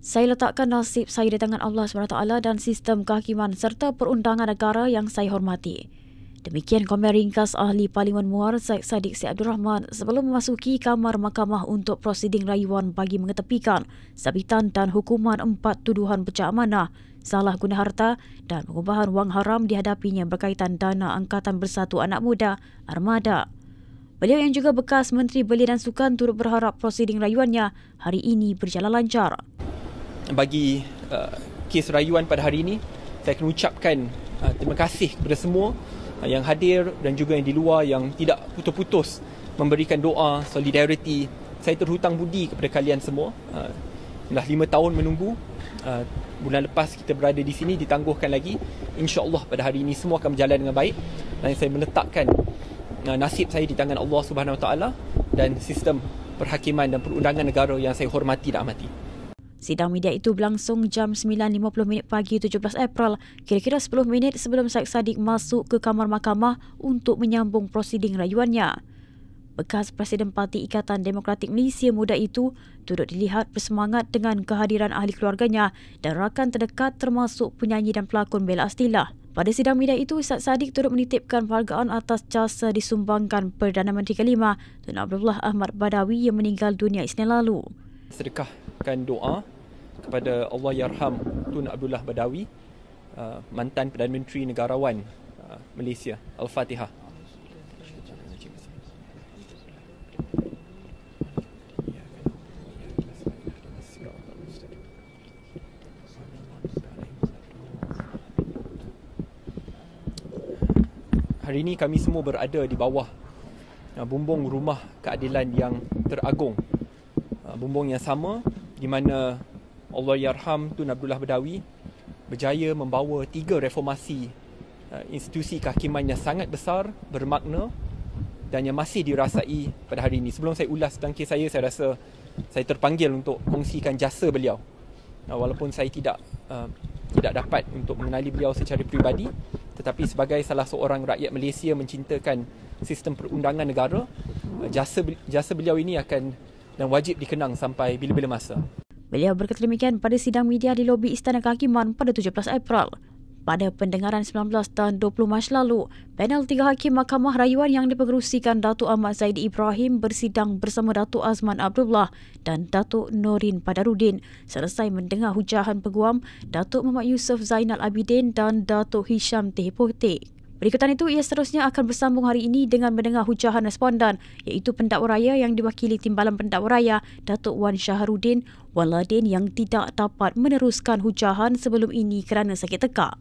Saya letakkan nasib saya di tangan Allah SWT dan sistem kehakiman serta perundangan negara yang saya hormati. Demikian komen ringkas Ahli Parlimen Muar Syed Saddiq Syed Abdul Rahman sebelum memasuki kamar mahkamah untuk prosiding rayuan bagi mengetepikan sabitan dan hukuman 4 tuduhan pecah amanah, salah guna harta dan pengubahan wang haram dihadapinya berkaitan dana Angkatan Bersatu Anak Muda Armada. Beliau yang juga bekas Menteri Belia dan Sukan turut berharap prosiding rayuannya hari ini berjalan lancar. Bagi kes rayuan pada hari ini, saya akan ucapkan terima kasih kepada semua yang hadir dan juga yang di luar yang tidak putus-putus memberikan doa, solidariti. Saya terhutang budi kepada kalian semua. Dah 5 tahun menunggu. Bulan lepas kita berada di sini, ditangguhkan lagi. InsyaAllah pada hari ini semua akan berjalan dengan baik. Dan saya meletakkan nasib saya di tangan Allah Subhanahu Wa Taala dan sistem perhakiman dan perundangan negara yang saya hormati dan amati. Sidang media itu berlangsung jam 9.50 pagi 17 April, kira-kira 10 minit sebelum Syed Saddiq masuk ke kamar mahkamah untuk menyambung prosiding rayuannya. Bekas Presiden Parti Ikatan Demokratik Malaysia Muda itu turut dilihat bersemangat dengan kehadiran ahli keluarganya dan rakan terdekat termasuk penyanyi dan pelakon Bella Astilah. Pada sidang media itu, Syed Saddiq turut menitipkan penghargaan atas jasa disumbangkan Perdana Menteri kelima Tun Abdullah Ahmad Badawi yang meninggal dunia Isnin lalu. Sedekahkan doa kepada Allahyarham Tun Abdullah Badawi, mantan Perdana Menteri Negarawan Malaysia. Al-Fatihah. Hari ini kami semua berada di bawah bumbung Rumah Keadilan yang Teragung. Bumbung yang sama di mana Allahyarham Tun Abdullah Badawi berjaya membawa 3 reformasi institusi kehakiman yang sangat besar, bermakna dan yang masih dirasai pada hari ini. Sebelum saya ulas tentang kes saya rasa saya terpanggil untuk kongsikan jasa beliau. Walaupun saya tidak dapat untuk mengenali beliau secara peribadi, tetapi sebagai salah seorang rakyat Malaysia mencintakan sistem perundangan negara, jasa beliau ini akan dan wajib dikenang sampai bila-bila masa. Beliau berkata demikian pada sidang media di lobi Istana Kehakiman pada 17 April. Pada pendengaran 19 dan 20 Mac lalu, panel 3 hakim Mahkamah Rayuan yang dipengerusikan Datuk Ahmad Zaidi Ibrahim bersidang bersama Datuk Azman Abdullah dan Datuk Norin Padarudin selesai mendengar hujahan peguam Datuk Muhammad Yusof Zainal Abidin dan Datuk Hisham Tehpote. Berikutan itu, ia seterusnya akan bersambung hari ini dengan mendengar hujahan respondan iaitu pendakwa raya yang diwakili Timbalan Pendakwa Raya Datuk Wan Syaharudin Waladin yang tidak dapat meneruskan hujahan sebelum ini kerana sakit tekak.